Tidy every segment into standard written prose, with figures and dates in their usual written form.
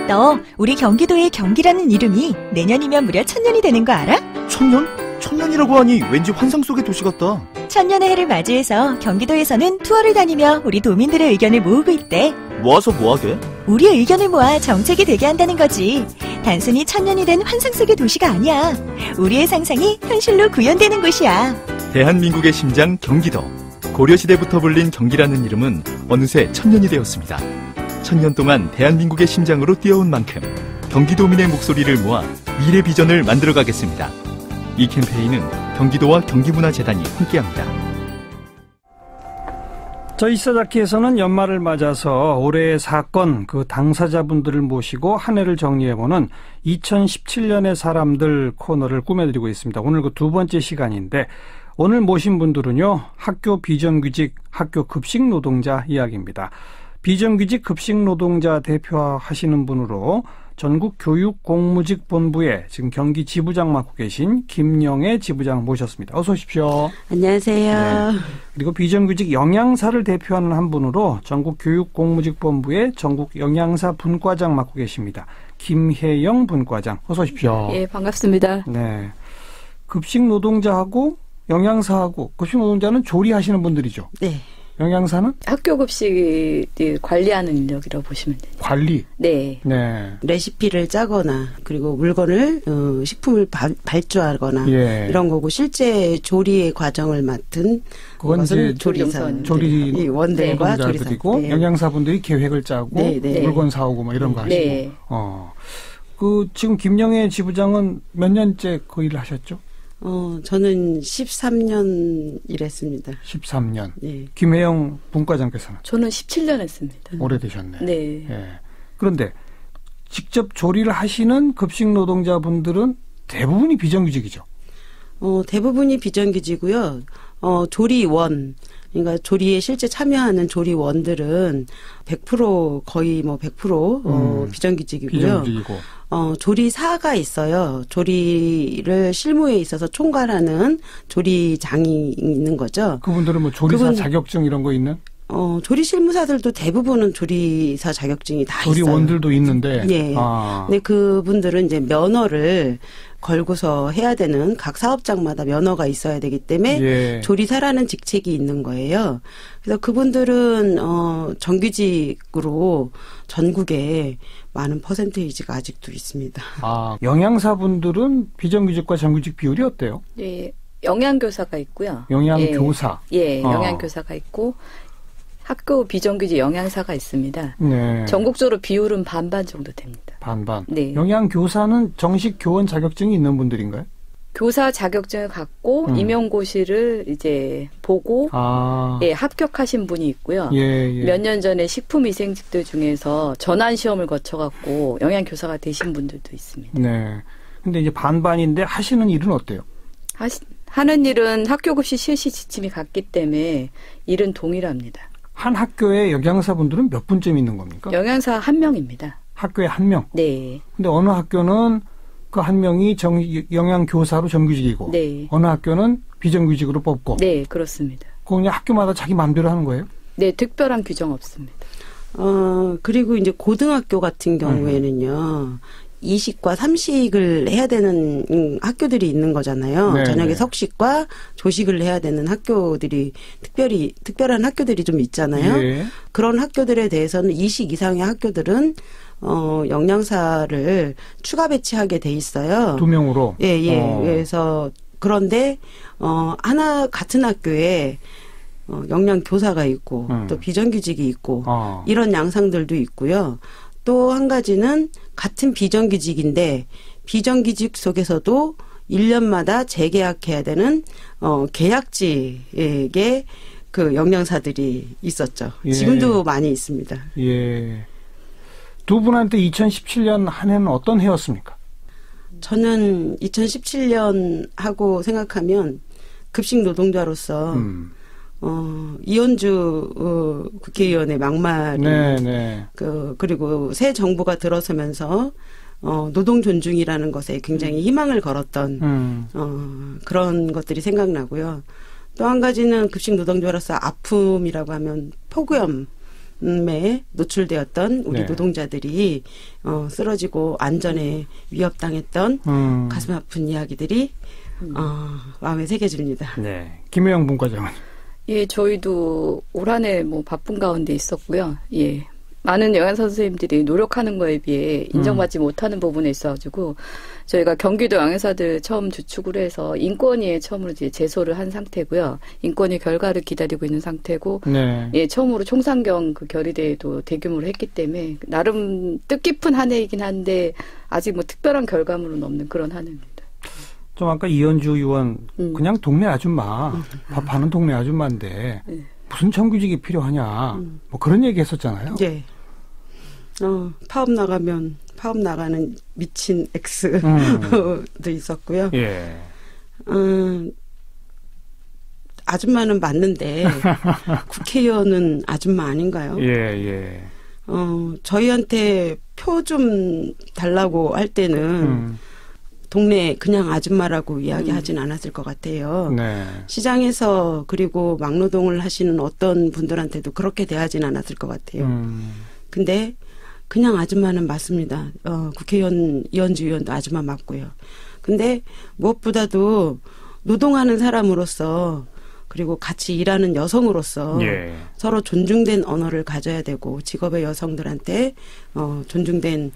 너 우리 경기도의 경기라는 이름이 내년이면 무려 1000년이 되는 거 알아? 1000년? 1000년이라고 하니 왠지 환상 속의 도시 같다. 1000년의 해를 맞이해서 경기도에서는 투어를 다니며 우리 도민들의 의견을 모으고 있대. 모아서 뭐하게? 우리의 의견을 모아 정책이 되게 한다는 거지. 단순히 1000년이 된 환상 속의 도시가 아니야. 우리의 상상이 현실로 구현되는 곳이야. 대한민국의 심장 경기도. 고려시대부터 불린 경기라는 이름은 어느새 1000년이 되었습니다. 1000년 동안 대한민국의 심장으로 뛰어온 만큼 경기도민의 목소리를 모아 미래 비전을 만들어가겠습니다. 이 캠페인은 경기도와 경기문화재단이 함께합니다. 저희 시사자키에서는 연말을 맞아서 올해의 사건, 그 당사자분들을 모시고 한 해를 정리해보는 2017년의 사람들 코너를 꾸며드리고 있습니다. 오늘 그 두 번째 시간인데 오늘 모신 분들은요, 학교 비정규직, 학교 급식 노동자 이야기입니다. 비정규직 급식 노동자 대표하시는 분으로 전국교육공무직본부에 지금 경기 지부장 맡고 계신 김영애 지부장 모셨습니다. 어서 오십시오. 안녕하세요. 네. 그리고 비정규직 영양사를 대표하는 한 분으로 전국교육공무직본부의 전국영양사 분과장 맡고 계십니다. 김혜영 분과장. 어서 오십시오. 예, 반갑습니다. 네. 급식 노동자하고 영양사하고, 급식 노동자는 조리하시는 분들이죠. 네. 영양사는? 학교 급식 관리하는 인력이라고 보시면 돼요. 관리? 네. 네. 레시피를 짜거나 그리고 물건을 식품을 발주하거나 예. 이런 거고 실제 조리의 과정을 맡은 그건 이제 조리사, 조리원들과 조리사들이고 네. 영양사분들이 계획을 짜고 네, 네. 물건 사오고 뭐 이런 거 하시고. 네. 그 지금 김영애 지부장은 몇 년째 그 일을 하셨죠? 저는 13년 일했습니다. 13년. 네. 김혜영 분과장께서는? 저는 17년 했습니다. 오래되셨네. 네. 예. 그런데 직접 조리를 하시는 급식 노동자분들은 대부분이 비정규직이죠? 대부분이 비정규직이고요. 조리원, 그러니까 조리에 실제 참여하는 조리원들은 100% 거의 뭐 100% 비정규직이고요. 비정규직이고. 조리사가 있어요. 조리를 실무에 있어서 총괄하는 조리장이 있는 거죠. 그분들은 뭐 조리사 자격증 이런 거 있는? 조리 실무사들도 대부분은 조리사 자격증이 다 있어요. 조리원들도 있는데. 예. 근데 그분들은 이제 면허를 걸고서 해야 되는 각 사업장마다 면허가 있어야 되기 때문에 예. 조리사라는 직책이 있는 거예요. 그래서 그분들은 정규직으로 전국에 많은 퍼센테이지가 아직도 있습니다. 영양사분들은 비정규직과 정규직 비율이 어때요? 네. 영양교사가 있고요. 영양교사. 예, 영양교사가 있고 학교 비정규직 영양사가 있습니다. 네. 전국적으로 비율은 반반 정도 됩니다. 반반. 네. 영양교사는 정식 교원 자격증이 있는 분들인가요? 교사 자격증을 갖고 임용고시를 이제 보고 예, 합격하신 분이 있고요. 예. 몇 년 전에 식품위생직들 중에서 전환시험을 거쳐갖고 영양교사가 되신 분들도 있습니다. 네. 근데 이제 반반인데 하시는 일은 어때요? 하는 일은 학교급식 실시 지침이 같기 때문에 일은 동일합니다. 한 학교에 영양사분들은 몇 분쯤 있는 겁니까? 영양사 1명입니다. 학교에 1명? 네. 근데 어느 학교는 그 1명이 영양교사로 정규직이고 네. 어느 학교는 비정규직으로 뽑고 네, 그렇습니다. 그냥 학교마다 자기 마음대로 하는 거예요? 네, 특별한 규정 없습니다. 그리고 이제 고등학교 같은 경우에는요. 2식과 3식을 해야 되는 학교들이 있는 거잖아요. 네, 저녁에 네. 석식과 조식을 해야 되는 학교들이 특별한 학교들이 좀 있잖아요. 예. 그런 학교들에 대해서는 2식 이상의 학교들은 영양사를 추가 배치하게 돼 있어요. 2명으로? 예. 그래서 그런데 같은 학교에 영양교사가 있고 또 비정규직이 있고 이런 양상들도 있고요. 또 한 가지는 같은 비정규직인데 비정규직 속에서도 1년마다 재계약해야 되는 계약직에게 그 영양사들이 있었죠. 예. 지금도 많이 있습니다. 예. 두 분한테 2017년 한 해는 어떤 해였습니까? 저는 2017년 하고 생각하면 급식 노동자로서 이현주 국회의원의 막말이 그리고 새 정부가 들어서면서 노동 존중이라는 것에 굉장히 희망을 걸었던 그런 것들이 생각나고요. 또 한 가지는 급식 노동자로서 아픔이라고 하면 폭염 노출되었던 우리 네. 노동자들이 쓰러지고 안전에 위협당했던 가슴 아픈 이야기들이 마음에 새겨집니다. 네. 김혜영 분과장은. 예, 저희도 올 한 해 뭐 바쁜 가운데 있었고요. 예. 많은 영양사 선생님들이 노력하는 거에 비해 인정받지 못하는 부분에 있어가지고 저희가 경기도 영양사들 처음 주축을 해서 인권위에 처음으로 이제 제소를 한 상태고요. 인권위 결과를 기다리고 있는 상태고, 네. 예, 처음으로 총상경 그 결의대회도 대규모로 했기 때문에 나름 뜻깊은 한 해이긴 한데 아직 뭐 특별한 결과물은 없는 그런 한 해입니다. 좀 아까 이현주 의원 그냥 동네 아줌마, 밥하는 동네 아줌마인데 무슨 정규직이 필요하냐, 뭐 그런 얘기 했었잖아요. 예. 파업 나가는 미친 X도 있었고요. 예. 아줌마는 맞는데 국회의원은 아줌마 아닌가요? 예, 예. 저희한테 표 좀 달라고 할 때는 동네 그냥 아줌마라고 이야기하진 않았을 것 같아요. 네. 시장에서 그리고 막노동을 하시는 어떤 분들한테도 그렇게 대하진 않았을 것 같아요. 근데 그냥 아줌마는 맞습니다. 국회의원 이현주 의원도 아줌마 맞고요. 근데 무엇보다도 노동하는 사람으로서 그리고 같이 일하는 여성으로서 예. 서로 존중된 언어를 가져야 되고 직업의 여성들한테 존중된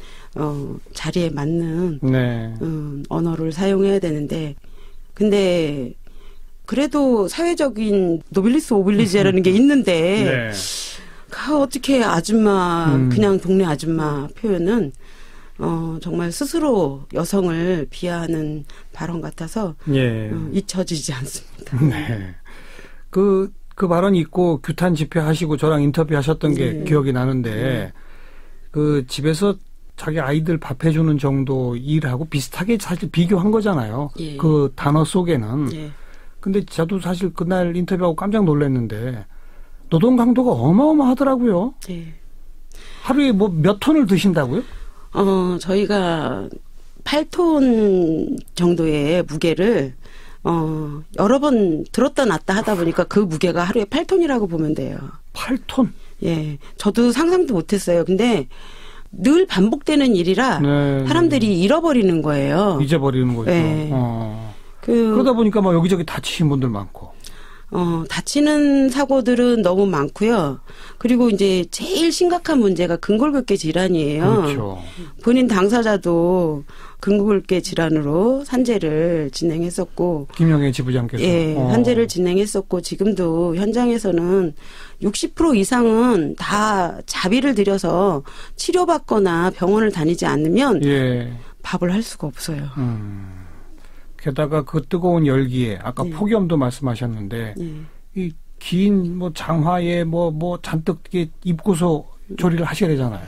자리에 맞는 네. 언어를 사용해야 되는데 근데 그래도 사회적인 노빌리스 오빌리지라는 게 있는데 네. 어떻게 아줌마 그냥 동네 아줌마 표현은 정말 스스로 여성을 비하하는 발언 같아서 예. 잊혀지지 않습니다. 네. 그 발언 있고 규탄 집회하시고 저랑 인터뷰하셨던 게 네. 기억이 나는데 그 집에서 자기 아이들 밥 해주는 정도 일하고 비슷하게 사실 비교한 거잖아요. 예. 그 단어 속에는. 예. 근데 저도 사실 그날 인터뷰하고 깜짝 놀랐는데 노동 강도가 어마어마하더라고요. 예. 하루에 뭐 몇 톤을 드신다고요? 저희가 8톤 정도의 무게를 여러 번 들었다 놨다 하다 보니까 그 무게가 하루에 8톤이라고 보면 돼요. 8톤? 예. 저도 상상도 못했어요. 근데 늘 반복되는 일이라 네, 사람들이 잃어버리는 거예요. 잊어버리는 거죠. 네. 그러다 보니까 막 여기저기 다치신 분들 많고. 다치는 사고들은 너무 많고요. 그리고 이제 제일 심각한 문제가 근골격계 질환이에요. 그렇죠. 본인 당사자도 근골격계 질환으로 산재를 진행했었고, 김영애 지부장께서. 예, 산재를 진행했었고, 지금도 현장에서는 60% 이상은 다 자비를 들여서 치료받거나 병원을 다니지 않으면 예. 밥을 할 수가 없어요. 게다가 그 뜨거운 열기에 아까 예. 폭염도 말씀하셨는데 예. 이 긴 뭐 장화에 뭐 잔뜩 입고서 조리를 하셔야 되잖아요.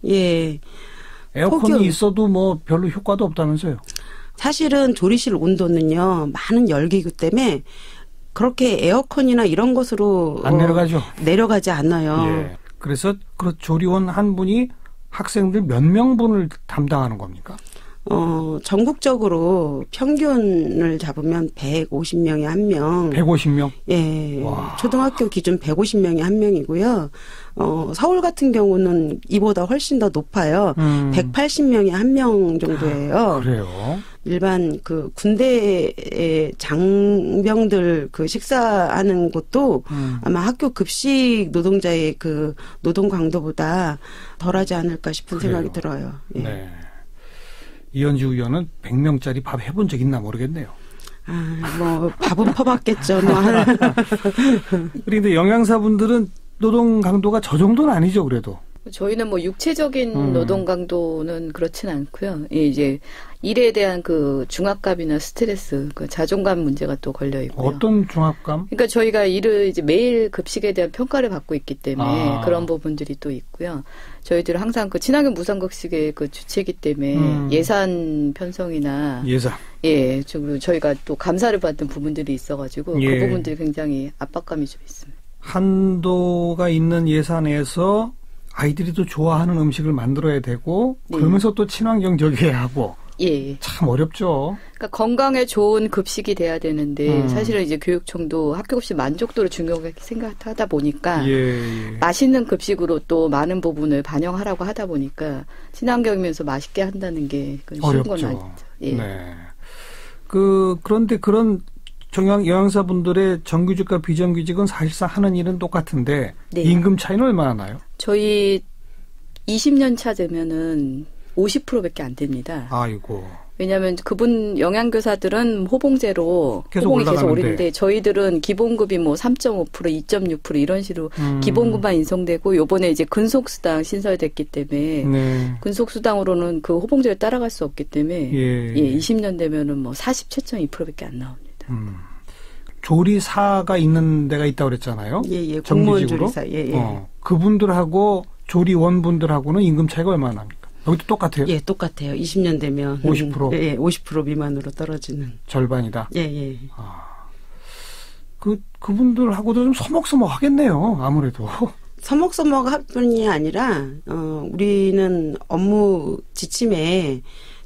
예. 에어컨이 폭염. 있어도 뭐 별로 효과도 없다면서요. 사실은 조리실 온도는요, 많은 열기구 때문에 그렇게 에어컨이나 이런 것으로 안 내려가죠. 내려가지 않아요. 예. 그래서 그 조리원 한 분이 학생들 몇 명분을 담당하는 겁니까? 전국적으로 평균을 잡으면 150명에 한 명. 150명? 예. 와. 초등학교 기준 150명에 한 명이고요. 서울 같은 경우는 이보다 훨씬 더 높아요. 180명에 한 명 정도예요. 그래요? 일반 그 군대의 장병들 그 식사하는 곳도 아마 학교 급식 노동자의 그 노동 강도보다 덜하지 않을까 싶은 그래요. 생각이 들어요. 예. 네. 이현주 의원은 100명짜리 밥 해본 적 있나 모르겠네요. 뭐 밥은 퍼봤겠죠. 뭐. 그런데 영양사분들은 노동 강도가 저 정도는 아니죠, 그래도. 저희는 뭐 육체적인 노동 강도는 그렇진 않고요. 이제 일에 대한 그 중압감이나 스트레스, 그 자존감 문제가 또 걸려 있고요. 어떤 중압감? 그러니까 저희가 일을 이제 매일 급식에 대한 평가를 받고 있기 때문에 아. 그런 부분들이 또 있고요. 저희들은 항상 그 친환경 무상급식의 그 주체이기 때문에 예산 편성이나 예산. 예, 그리고 저희가 또 감사를 받는 부분들이 있어가지고 예. 그 부분들이 굉장히 압박감이 좀 있습니다. 한도가 있는 예산에서 아이들이 또 좋아하는 음식을 만들어야 되고 네. 그러면서 또 친환경적이어야 하고 예. 참 어렵죠. 그러니까 건강에 좋은 급식이 돼야 되는데 사실은 이제 교육청도 학교 급식 만족도를 중요하게 생각하다 보니까 맛있는 급식으로 또 많은 부분을 반영하라고 하다 보니까 친환경이면서 맛있게 한다는 게 쉬운 건 아니죠. 예. 네. 그런데 그런 영양사분들의 정규직과 비정규직은 사실상 하는 일은 똑같은데 네. 임금 차이는 얼마나 나요? 저희 20년 차 되면은 50%밖에 안 됩니다. 아이고. 왜냐하면 그분 영양교사들은 호봉제로 호봉이 계속 오르는데 저희들은 기본급이 뭐 3.5%, 2.6% 이런 식으로 기본급만 인정되고 요번에 이제 근속수당 신설됐기 때문에 네. 근속수당으로는 그 호봉제를 따라갈 수 없기 때문에 20년 되면은 뭐 47.2%밖에 안 나옵니다. 조리사가 있는 데가 있다고 그랬잖아요. 예. 공무원 조리사. 예. 그분들하고 조리원분들하고는 임금 차이가 얼마나 납니까? 여기도 똑같아요? 예, 똑같아요. 20년 되면 50%? 예, 50% 미만으로 떨어지는. 절반이다. 예. 그분들하고도 좀 서먹서먹하겠네요. 아무래도. 서먹서먹할 뿐이 아니라 우리는 업무 지침에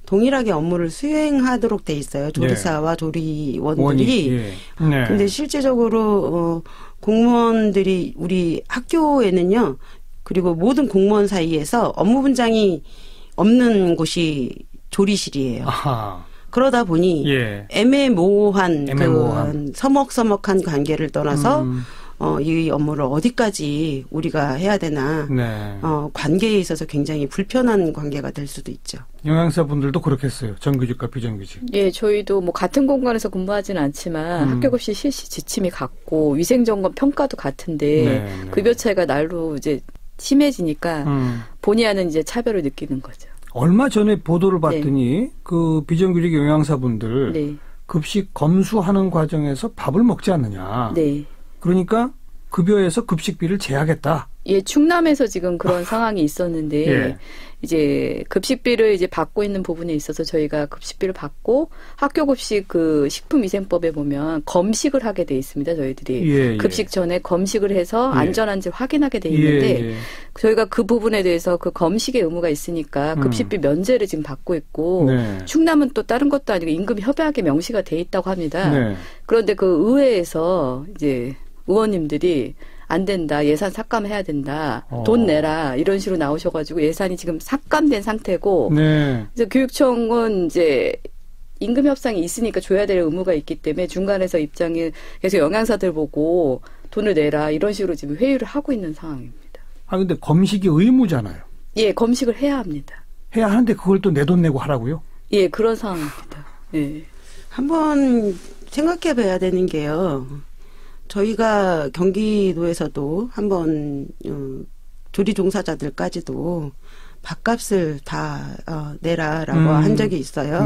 동일하게 업무를 수행하도록 돼 있어요. 조리사와 조리원들이. 근데 실제적으로 공무원들이 우리 학교에는요. 그리고 모든 공무원 사이에서 업무 분장이 없는 곳이 조리실이에요. 아하. 그러다 보니 애매모호한 서먹서먹한 관계를 떠나서 이 업무를 어디까지 우리가 해야 되나 관계에 있어서 굉장히 불편한 관계가 될 수도 있죠. 영양사분들도 그렇겠어요. 정규직과 비정규직. 예, 저희도 뭐 같은 공간에서 근무하지는 않지만 학교급식 실시 지침이 같고 위생점검 평가도 같은데 급여 차이가 날로 이제 심해지니까 본의 아닌 이제 차별을 느끼는 거죠. 얼마 전에 보도를 봤더니 그 비정규직 영양사분들 급식 검수하는 과정에서 밥을 먹지 않느냐. 그러니까 급여에서 급식비를 제하겠다. 예, 충남에서 지금 그런 상황이 있었는데 이제 급식비를 이제 받고 있는 부분에 있어서 저희가 급식비를 받고 학교 급식 그 식품위생법에 보면 검식을 하게 돼 있습니다. 저희들이 급식 전에 검식을 해서 안전한지 확인하게 돼 있는데 저희가 그 부분에 대해서 그 검식의 의무가 있으니까 급식비 면제를 지금 받고 있고 충남은 또 다른 것도 아니고 임금 협약에 명시가 돼 있다고 합니다. 그런데 그 의회에서 이제 의원님들이 안 된다. 예산 삭감해야 된다. 돈 내라. 이런 식으로 나오셔가지고 예산이 지금 삭감된 상태고 이제 교육청은 이제 임금 협상이 있으니까 줘야 될 의무가 있기 때문에 중간에서 입장이 계속 영양사들 보고 돈을 내라. 이런 식으로 지금 회의를 하고 있는 상황입니다. 근데 검식이 의무잖아요. 예, 검식을 해야 합니다. 해야 하는데 그걸 또 내 돈 내고 하라고요? 예, 그런 상황입니다. 예. 한번 생각해 봐야 되는 게요. 저희가 경기도에서도 한번 조리 종사자들까지도 밥값을 다 내라라고 한 적이 있어요.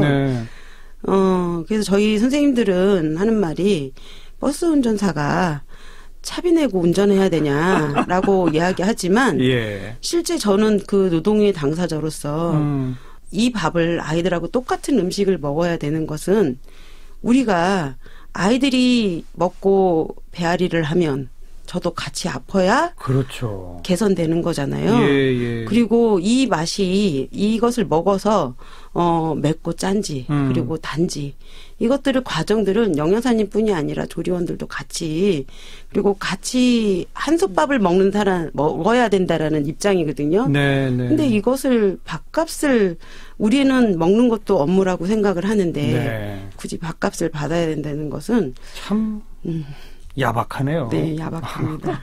그래서 저희 선생님들은 하는 말이 버스 운전사가 차비 내고 운전해야 되냐라고 이야기하지만 실제 저는 그 노동의 당사자로서 이 밥을 아이들하고 똑같은 음식을 먹어야 되는 것은 우리가 아이들이 먹고 배앓이를 하면 저도 같이 아파야 개선되는 거잖아요. 그리고 이 맛이 이것을 먹어서 맵고 짠지 그리고 단지 이것들을 과정들은 영양사님뿐이 아니라 조리원들도 같이 그리고 같이 한솥밥을 먹어야 된다라는 입장이거든요. 근데 이것을 밥값을 우리는 먹는 것도 업무라고 생각을 하는데 굳이 밥값을 받아야 된다는 것은 참 야박하네요. 네, 야박합니다.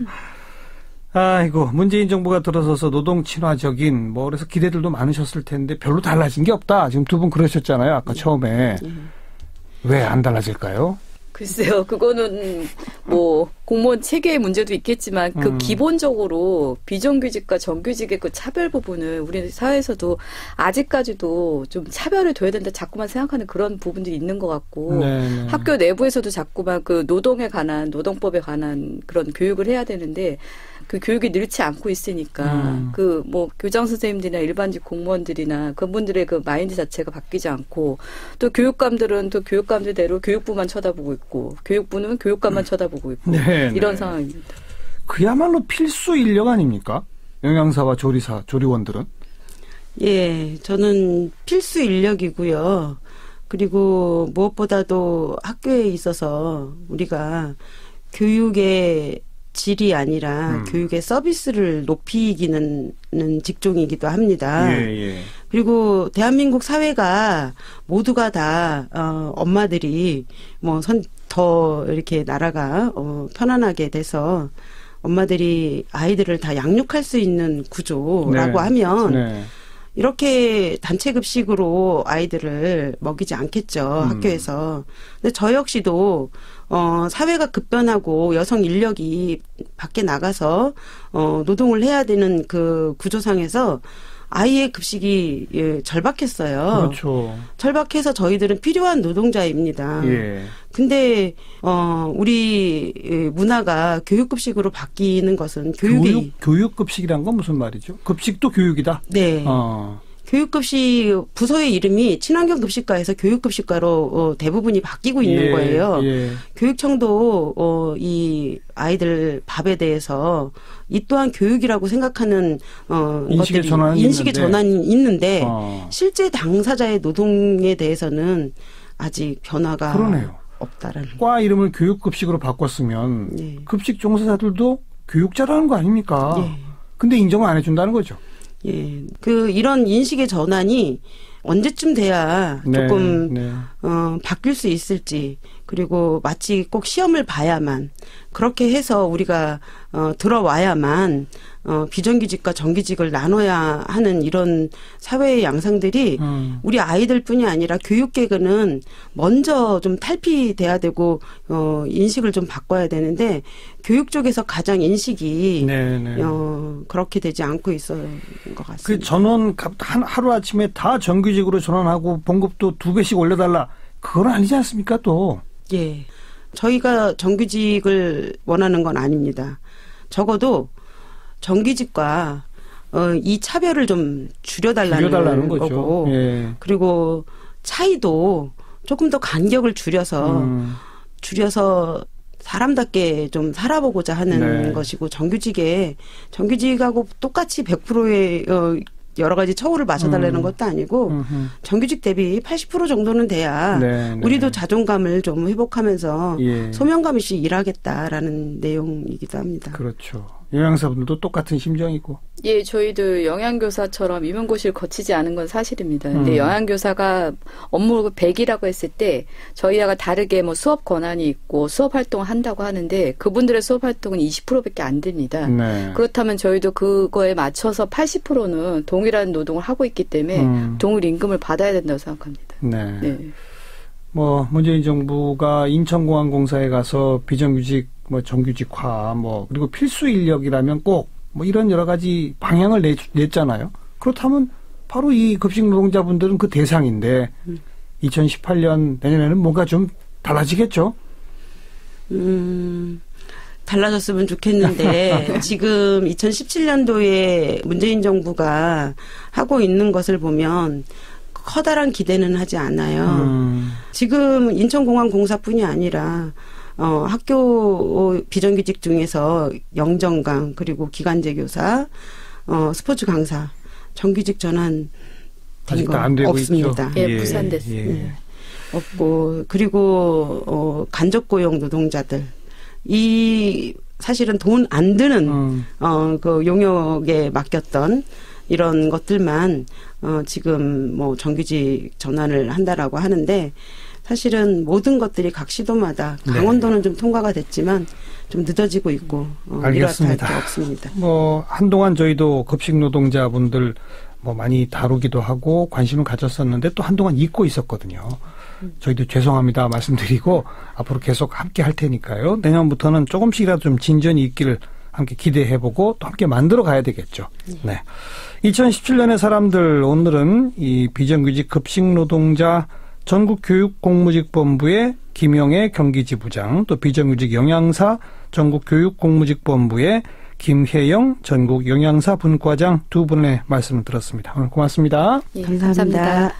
아이고, 문재인 정부가 들어서서 노동 친화적인 그래서 기대들도 많으셨을 텐데 별로 달라진 게 없다. 지금 두 분 그러셨잖아요. 아까 처음에. 왜 안 달라질까요? 글쎄요, 그거는 뭐 공무원 체계의 문제도 있겠지만 그 기본적으로 비정규직과 정규직의 그 차별 부분을 우리 사회에서도 아직까지도 좀 차별을 둬야 된다 자꾸만 생각하는 그런 부분들이 있는 것 같고 학교 내부에서도 자꾸만 그 노동에 관한 노동법에 관한 그런 교육을 해야 되는데 그 교육이 늘지 않고 있으니까 그 뭐 교장 선생님들이나 일반직 공무원들이나 그분들의 그 마인드 자체가 바뀌지 않고 또 교육감들은 또 교육감들대로 교육부만 쳐다보고 있고 교육부는 교육감만 쳐다보고 있고 이런 상황입니다. 그야말로 필수 인력 아닙니까? 영양사와 조리사, 조리원들은? 예, 저는 필수 인력이고요. 그리고 무엇보다도 학교에 있어서 우리가 교육의 질이 아니라 교육의 서비스를 높이기는 직종이기도 합니다. 예. 그리고 대한민국 사회가 모두가 다 엄마들이 뭐 더 이렇게 나라가 편안하게 돼서 엄마들이 아이들을 다 양육할 수 있는 구조라고 하면 이렇게 단체 급식으로 아이들을 먹이지 않겠죠, 학교에서. 근데 저 역시도 사회가 급변하고 여성 인력이 밖에 나가서 노동을 해야 되는 그 구조상에서 아이의 급식이 절박했어요. 그렇죠. 절박해서 저희들은 필요한 노동자입니다. 예. 근데 우리 문화가 교육급식으로 바뀌는 것은 교육급식이란 건 무슨 말이죠? 급식도 교육이다? 네. 교육급식 부서의 이름이 친환경급식과에서 교육급식과로 대부분이 바뀌고 있는 거예요. 예. 교육청도 이 아이들 밥에 대해서 이 또한 교육이라고 생각하는 인식의 전환이 있는데 실제 당사자의 노동에 대해서는 아직 변화가 그러네요. 없다라는. 과 이름을 교육급식으로 바꿨으면 급식 종사자들도 교육자라는 거 아닙니까? 근데 인정을 안 해준다는 거죠. 예, 이런 인식의 전환이 언제쯤 돼야 조금 바뀔 수 있을지, 그리고 마치 꼭 시험을 봐야만, 그렇게 해서 우리가 들어와야만 비정규직과 정규직을 나눠야 하는 이런 사회의 양상들이 우리 아이들뿐이 아니라 교육계는 먼저 좀 탈피돼야 되고 인식을 좀 바꿔야 되는데, 교육 쪽에서 가장 인식이 그렇게 되지 않고 있어요. 것 같습니다. 그 전원 하루 아침에 다 정규직으로 전환하고 봉급도 2배씩 올려달라. 그건 아니지 않습니까 또? 예. 저희가 정규직을 원하는 건 아닙니다. 적어도 정규직과 이 차별을 좀 줄여달라는 거고. 예. 그리고 차이도 조금 더 간격을 줄여서 사람답게 좀 살아보고자 하는 것이고, 정규직하고 똑같이 100%의 여러 가지 처우를 맞춰달라는 것도 아니고 정규직 대비 80% 정도는 돼야 우리도 자존감을 좀 회복하면서 소명감 없이 일하겠다라는 내용이기도 합니다. 그렇죠. 영양사분들도 똑같은 심정이고. 예, 저희도 영양교사처럼 임용고시를 거치지 않은 건 사실입니다. 근데 영양교사가 업무 100이라고 했을 때 저희와가 다르게 뭐 수업 권한이 있고 수업 활동을 한다고 하는데 그분들의 수업 활동은 20%밖에 안 됩니다. 그렇다면 저희도 그거에 맞춰서 80%는 동일한 노동을 하고 있기 때문에 동일 임금을 받아야 된다고 생각합니다. 네. 뭐 문재인 정부가 인천공항공사에 가서 비정규직 정규직화 그리고 필수 인력이라면 꼭 이런 여러 가지 방향을 냈잖아요. 그렇다면 바로 이 급식 노동자분들은 그 대상인데 2018년 내년에는 뭔가 좀 달라지겠죠? 달라졌으면 좋겠는데 지금 2017년도에 문재인 정부가 하고 있는 것을 보면 커다란 기대는 하지 않아요. 지금 인천공항공사뿐이 아니라 학교 비정규직 중에서 영정강, 그리고 기간제 교사, 스포츠 강사, 정규직 전환 된 거 없습니다. 예, 부산됐습니다. 없고, 그리고 간접고용 노동자들, 사실은 돈 안 드는 그 용역에 맡겼던 이런 것들만 지금 정규직 전환을 한다라고 하는데, 사실은 모든 것들이 각 시도마다 강원도는 좀 통과가 됐지만 좀 늦어지고 있고 알겠습니다. 이렇다 할 게 없습니다. 한동안 저희도 급식 노동자분들 많이 다루기도 하고 관심을 가졌었는데 또 한동안 잊고 있었거든요. 저희도 죄송합니다 말씀드리고 앞으로 계속 함께 할 테니까요. 내년부터는 조금씩이라도 좀 진전이 있기를 함께 기대해보고 또 함께 만들어 가야 되겠죠. 네. 2017년의 사람들, 오늘은 이 비정규직 급식 노동자 전국교육공무직본부의 김영애 경기지부장, 또 비정규직 영양사 전국교육공무직본부의 김혜영 전국영양사 분과장 두 분의 말씀을 들었습니다. 오늘 고맙습니다. 감사합니다.